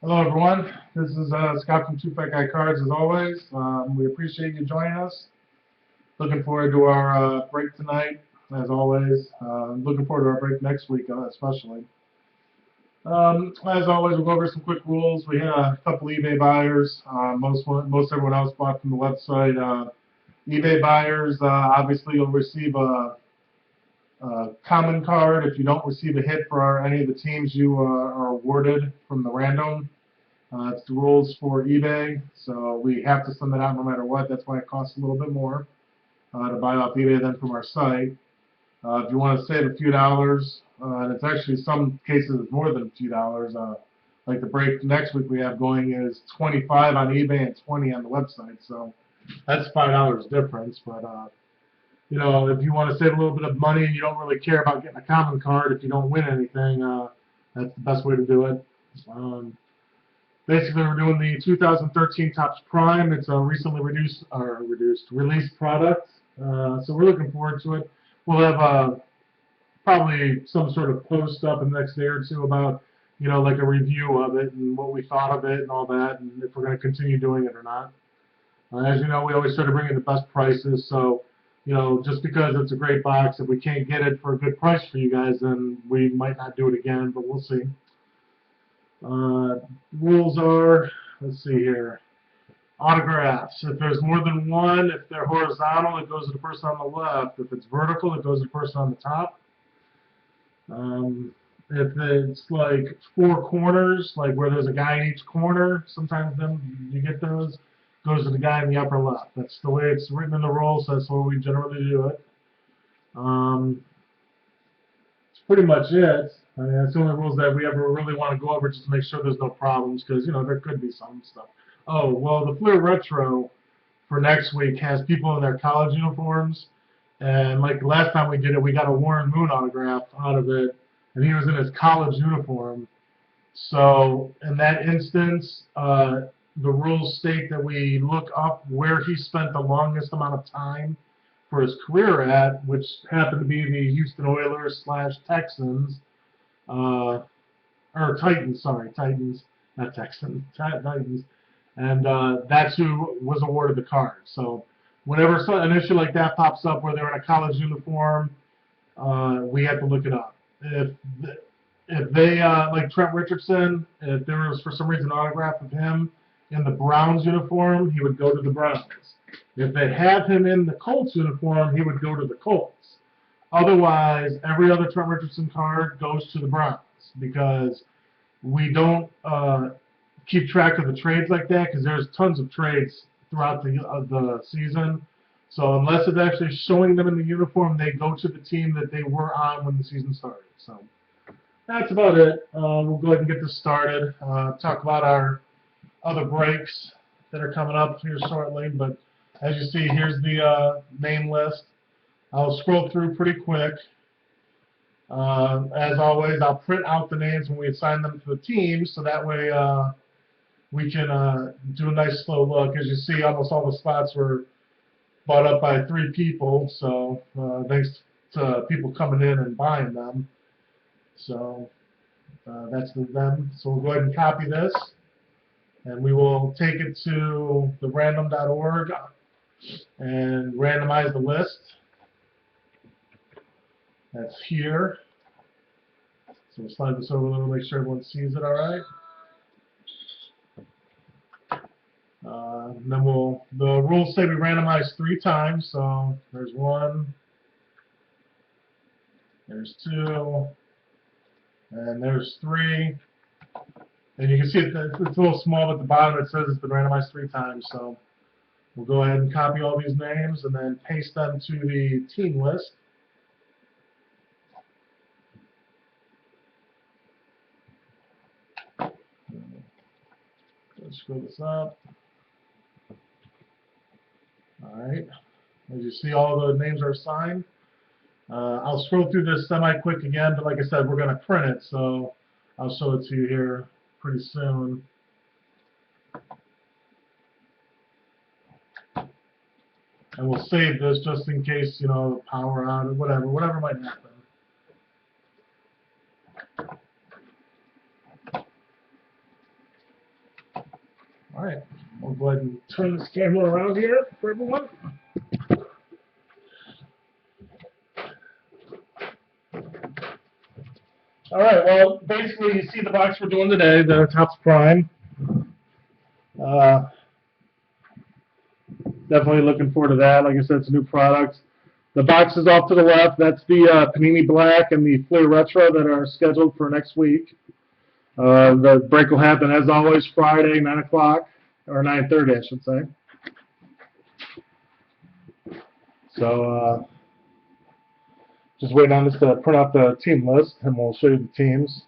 Hello, everyone. This is Scott from Two Fat Guy Cards, as always. We appreciate you joining us. Looking forward to our break tonight, as always. Looking forward to our break next week, especially. As always, we'll go over some quick rules. We had a couple eBay buyers. Most everyone else bought from the website. eBay buyers, obviously, you'll receive a common card if you don't receive a hit for any of the teams you are awarded from the random. It's the rules for eBay, so we have to send that out no matter what. That's why it costs a little bit more to buy off eBay than from our site. If you want to save a few dollars, and it's actually some cases it's more than a few dollars. Like the break next week we have going is 25 on eBay and 20 on the website, so that's $5 difference. But if you want to save a little bit of money and you don't really care about getting a common card if you don't win anything, that's the best way to do it. Basically, we're doing the 2013 Topps Prime. It's a recently released product, so we're looking forward to it. We'll have probably some sort of post up in the next day or two about, like a review of it and what we thought of it and all that, and if we're going to continue doing it or not. As you know, we always try to bring in the best prices, so just because it's a great box, if we can't get it for a good price for you guys, then we might not do it again, but we'll see. Rules are, let's see here, autographs. If there's more than one, if they're horizontal, it goes to the person on the left. If it's vertical, it goes to the person on the top. If it's like four corners, like where there's a guy in each corner, sometimes then you get those, goes to the guy in the upper left. That's the way it's written in the rules, so that's the way we generally do it. That's pretty much it. I mean, that's the only rules that we ever really want to go over just to make sure there's no problems, because, there could be some stuff. Oh, well, the Fleer Retro for next week has people in their college uniforms, and like the last time we did it, we got a Warren Moon autograph out of it, and he was in his college uniform. So in that instance, the rules state that we look up where he spent the longest amount of time for his career at, which happened to be the Houston Oilers / Texans, or Titans, sorry, Titans, not Texans, Titans, and that's who was awarded the card. So whenever an issue like that pops up where they're in a college uniform, we have to look it up. If they, like Trent Richardson, if there was for some reason an autograph of him in the Browns uniform, he would go to the Browns. If they have him in the Colts uniform, he would go to the Colts. Otherwise, every other Trent Richardson card goes to the Browns because we don't keep track of the trades like that because there's tons of trades throughout the season. So unless it's actually showing them in the uniform, they go to the team that they were on when the season started. So that's about it. We'll go ahead and get this started. Talk about our other breaks that are coming up here shortly. But as you see, here's the name list. I'll scroll through pretty quick. As always, I'll print out the names when we assign them to the teams, so that way we can do a nice slow look. As you see, almost all the spots were bought up by 3 people, so thanks to people coming in and buying them. So that's them. So we'll go ahead and copy this, and we will take it to the random.org and randomize the list. That's here. So we'll slide this over a little, make sure everyone sees it all right. And then the rules say we randomize 3 times. So there's 1, there's 2, and there's 3. And you can see it's a little small at the bottom. It says it's been randomized 3 times. So we'll go ahead and copy all these names and then paste them to the team list. Let's scroll this up. All right. As you see, all the names are assigned. I'll scroll through this semi-quick again, but like I said, we're going to print it, so I'll show it to you here pretty soon. And we'll save this just in case, power out or whatever might happen. right, we'll go ahead and turn this camera around here for everyone. All right, well, basically, you see the box we're doing today, the Topps Prime. Definitely looking forward to that. Like I said, it's a new product. The boxes off to the left, that's the Panini Black and the Fleer Retro that are scheduled for next week. The break will happen, as always, Friday, 9 o'clock, or 9:30, I should say. So, just waiting on this to print out the team list, and we'll show you the teams.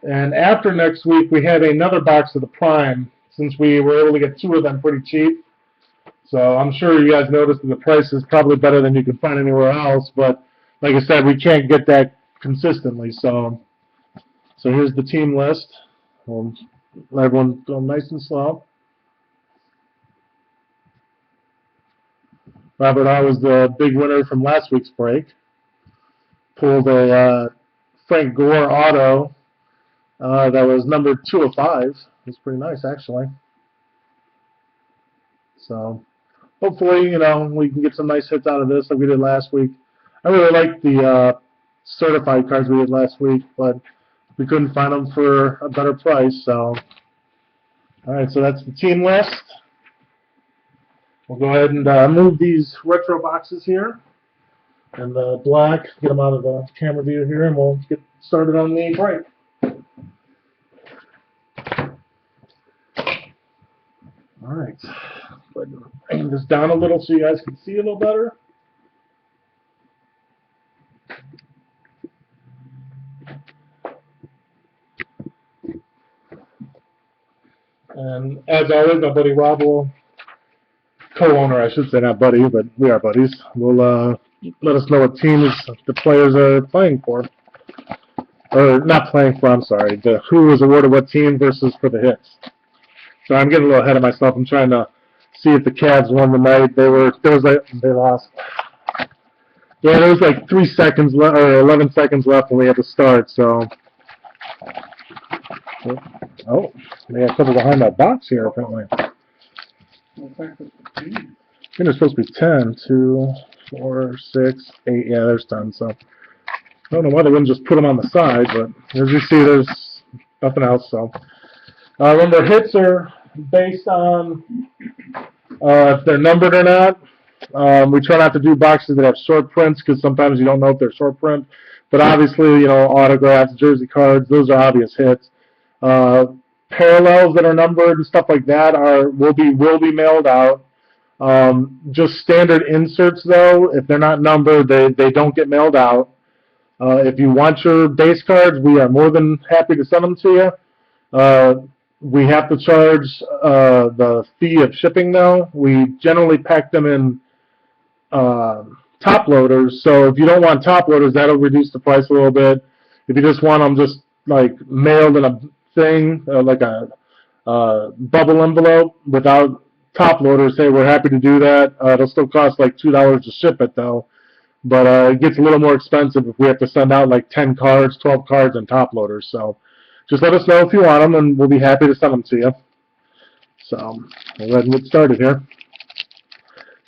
And after next week, we have another box of the Prime, since we were able to get 2 of them pretty cheap. So I'm sure you guys noticed that the price is probably better than you can find anywhere else, but like I said, we can't get that consistently. So here's the team list. We'll let everyone go nice and slow. Robert R. was the big winner from last week's break. Pulled a Frank Gore auto that was numbered 2 of 5. It's pretty nice, actually. So hopefully, you know, we can get some nice hits out of this like we did last week. I really like the certified cards we did last week, but we couldn't find them for a better price. So, all right, so that's the team list. We'll go ahead and move these retro boxes here. And the black, get them out of the camera view here, and we'll get started on the break. All right, go ahead and bring this down a little so you guys can see a little better. And as always, my buddy Rob will, co-owner, I should say, not buddy, but we are buddies, will let us know what teams the players are playing for. Or not playing for, I'm sorry, who was awarded what team versus for the hits. So I'm getting a little ahead of myself. I'm trying to see if the Cavs won the night. They lost. Yeah, there was like 3 seconds left, or 11 seconds left when we had to start. So, oh, they got couple behind that box here apparently. I think it's supposed to be 10, 2, 4, 6, 8. Yeah, there's 10. So I don't know why they wouldn't just put them on the side, but as you see, there's nothing else. So. Remember, hits are based on if they're numbered or not. We try not to do boxes that have short prints because sometimes you don't know if they're short print. But obviously, you know, autographs, jersey cards, those are obvious hits. Parallels that are numbered and stuff like that will be mailed out. Just standard inserts, though, if they're not numbered, they don't get mailed out. If you want your base cards, we are more than happy to send them to you. We have to charge the fee of shipping, though. We generally pack them in top loaders. So if you don't want top loaders, that'll reduce the price a little bit. If you just want them just like mailed in a thing, like a bubble envelope without top loaders, hey, we're happy to do that. It'll still cost like $2 to ship it, though. But it gets a little more expensive if we have to send out like 10 cards, 12 cards, and top loaders. So just let us know if you want them, and we'll be happy to send them to you. So we'll go ahead and get started here.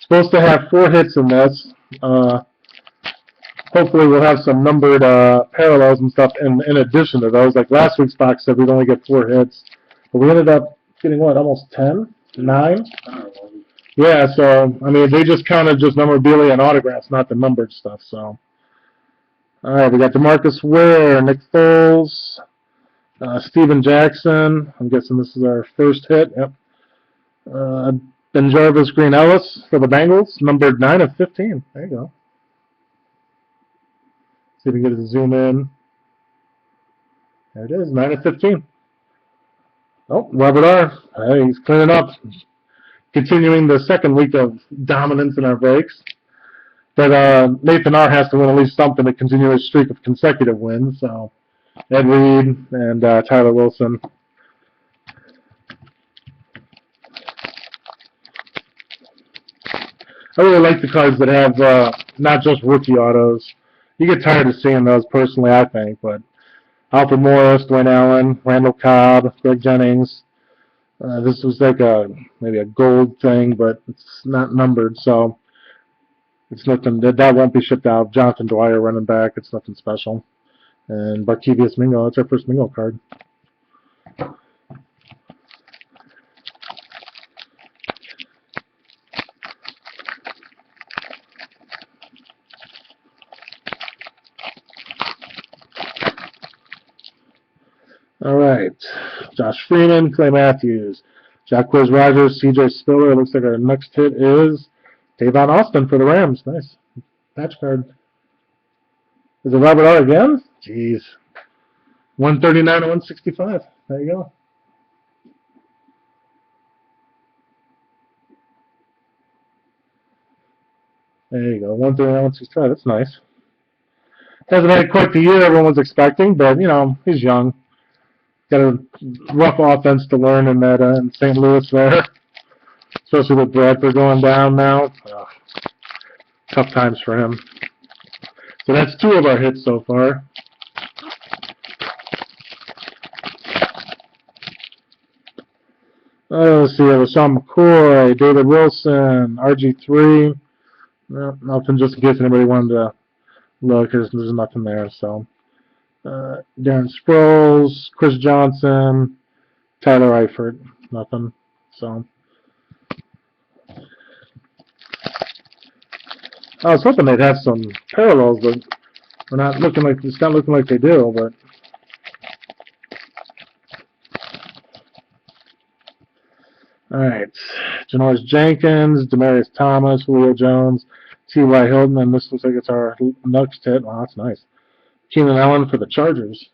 Supposed to have 4 hits in this. Hopefully we'll have some numbered parallels and stuff in addition to those. Like last week's box said we'd only get 4 hits. But we ended up getting, what, almost 10? 9? Yeah, so, I mean, they just counted just memorabilia and autographs, not the numbered stuff. So, all right, we got DeMarcus Ware, Nick Foles, Steven Jackson. I'm guessing this is our first hit. Yep. Ben Jarvis Green Ellis for the Bengals, numbered 9 of 15. There you go. See if we can get it to zoom in. There it is, 9 of 15. Oh, Robert R. Hey, he's cleaning up. Continuing the second week of dominance in our breaks. But Nathan R. has to win at least something to continue his streak of consecutive wins. So Ed Reed and Tyler Wilson. I really like the cards that have not just rookie autos. You get tired of seeing those personally, I think. But Alfred Morris, Dwayne Allen, Randall Cobb, Greg Jennings, This was like maybe a gold thing, but it's not numbered, so it's nothing. That won't be shipped out. Jonathan Dwyer running back. It's nothing special. And Barkevius Mingo. That's our first Mingo card. All right. Josh Freeman, Clay Matthews, Jacquizz Rogers, C.J. Spiller. Looks like our next hit is Tavon Austin for the Rams. Nice. Patch card. Is it Robert R. again? Jeez. 139 to 165. There you go. There you go. 139 165. That's nice. Hasn't had quite the year everyone was expecting, but, you know, he's young. Got a rough offense to learn in that in St. Louis there, especially with Bradford going down now. Tough times for him. So that's 2 of our hits so far. Let's see, LaShawn McCoy, David Wilson, RG3. No, nothing, just in case anybody wanted to look, there's nothing there. So Darren Sproles, Chris Johnson, Tyler Eifert, nothing. So I was hoping they'd have some parallels, but we're not looking like it's not looking like they do. But all right, Janoris Jenkins, Demarius Thomas, Julio Jones, T.Y. Hilton, and this looks like it's our next hit. Wow, that's nice. Keenan Allen for the Chargers.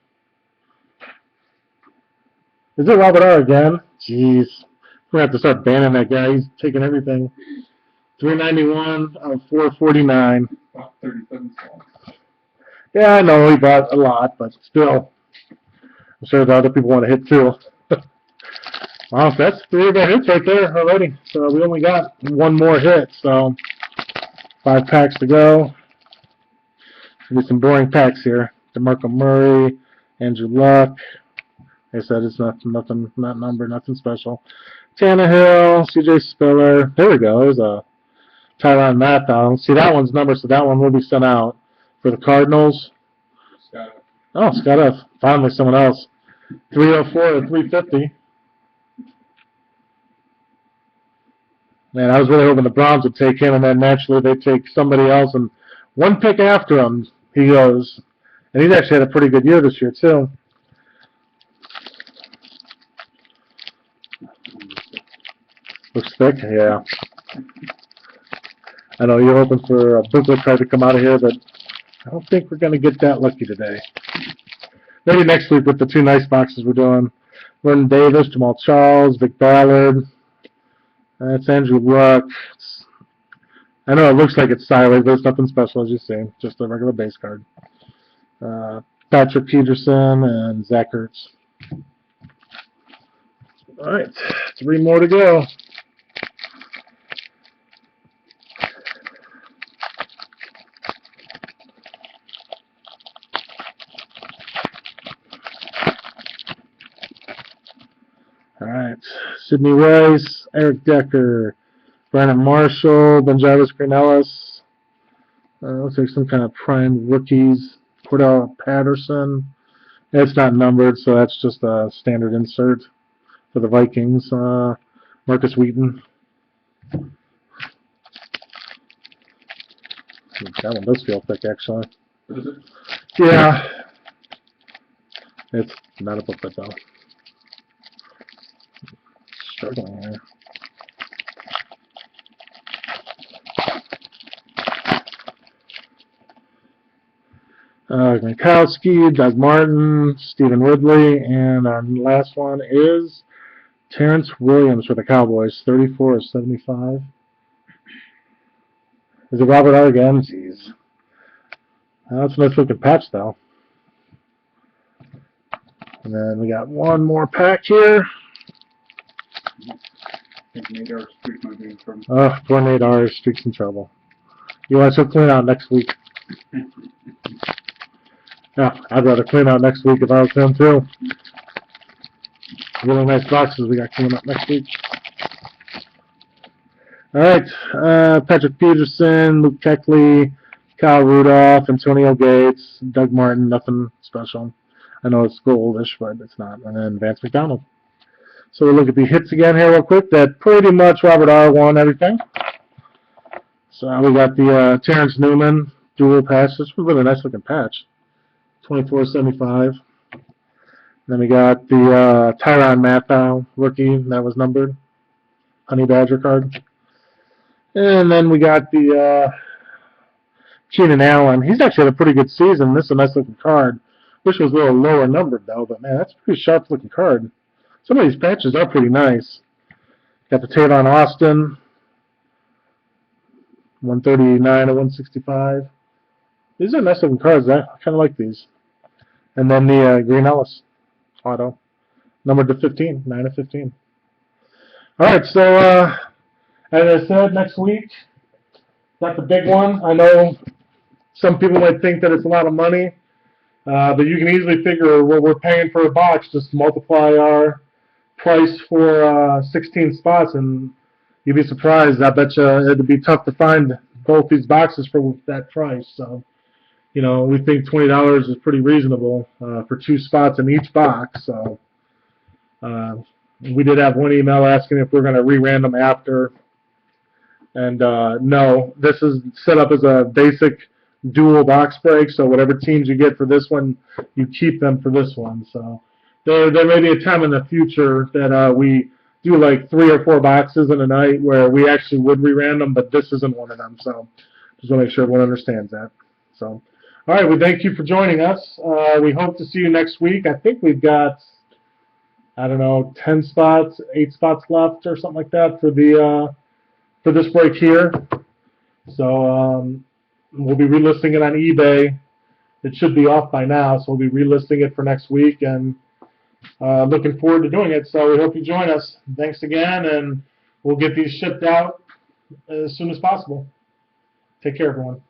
Is it Robert R. again? Jeez. We're going to have to start banning that guy. He's taking everything. 391 out of 449. About 37 songs. Yeah, I know he bought a lot, but still. I'm sure the other people want to hit too. Wow, that's 3 of our hits right there already. So we only got 1 more hit, so 5 packs to go. There'll be some boring packs here. DeMarco Murray, Andrew Luck. Like I said, it's not numbered, nothing special. Tannehill, C.J. Spiller. There we go. There's a Tyrann Mathieu. See, that one's numbered, so that one will be sent out for the Cardinals. Scott. Oh, Scott F. Finally, someone else. 304 to 350. Man, I was really hoping the Browns would take him, and then naturally they take somebody else. And 1 pick after him, he goes. And he's actually had a pretty good year this year, too. Looks thick, yeah. I know you're hoping for a booklet card to come out of here, but I don't think we're going to get that lucky today. Maybe next week with the 2 nice boxes we're doing. Vernon Davis, Jamal Charles, Vic Ballard. That's Andrew Luck. I know it looks like it's sideways, but it's nothing special, as you see. Just a regular base card. Patrick Peterson and Zach Ertz. All right, 3 more to go. All right, Sidney Rice, Eric Decker, Brandon Marshall, Benjavis Green-Ellis. Looks like some kind of prime rookies. Cordell Patterson. It's not numbered, so that's just a standard insert for the Vikings. Marcus Wheaton. That one does feel thick, actually. Is it? Yeah. It's not a booklet, though. Struggling here. Gronkowski, Doug Martin, Stephen Ridley, and our last one is Terrence Williams for the Cowboys, 34 of 75. Is it Robert R. again? Jeez. That's a nice looking patch, though. And then we got 1 more pack here. I think Nate Arch Street might be in trouble. Oh, poor Nate R. Streak's in trouble. You want to clean out next week? Yeah, I'd rather clean out next week if I was him, too. really nice boxes we got coming up next week. All right, Patrick Peterson, Luke Keckley, Kyle Rudolph, Antonio Gates, Doug Martin, nothing special. I know it's goldish, but it's not. And then Vance McDonald. So we'll look at the hits again here real quick. That pretty much Robert R. won everything. So we got the Terrence Newman dual patch. This was a really nice looking patch. 24.75. Then we got the Tyrann Mathieu rookie that was numbered. Honey Badger card. And then we got the Keenan Allen. He's actually had a pretty good season. This is a nice looking card. Wish it was a little lower numbered though, but man, that's a pretty sharp looking card. Some of these patches are pretty nice. Got the Tavon Austin. 139 to 165. These are nice looking cards. I kind of like these. And then the Green Ellis auto. Numbered to 15. 9 of 15. Alright, so as I said, next week, got the big one. I know some people might think that it's a lot of money, but you can easily figure what we're paying for a box. Just multiply our price for 16 spots, and you'd be surprised. I bet you it'd be tough to find both these boxes for that price. So, you know, we think $20 is pretty reasonable for 2 spots in each box. So, we did have one email asking if we're going to re-random after. And no, this is set up as a basic dual box break, so whatever teams you get for this one, you keep them for this one. So there may be a time in the future that we do like 3 or 4 boxes in a night where we actually would re-random, but this isn't one of them. So just want to make sure everyone understands that. So, all right, we thank you for joining us. We hope to see you next week. I think we've got, I don't know, 10 spots, 8 spots left or something like that for the for this break here. So we'll be relisting it on eBay. It should be off by now, so we'll be relisting it for next week, and looking forward to doing it. So we hope you join us. Thanks again, and we'll get these shipped out as soon as possible. Take care, everyone.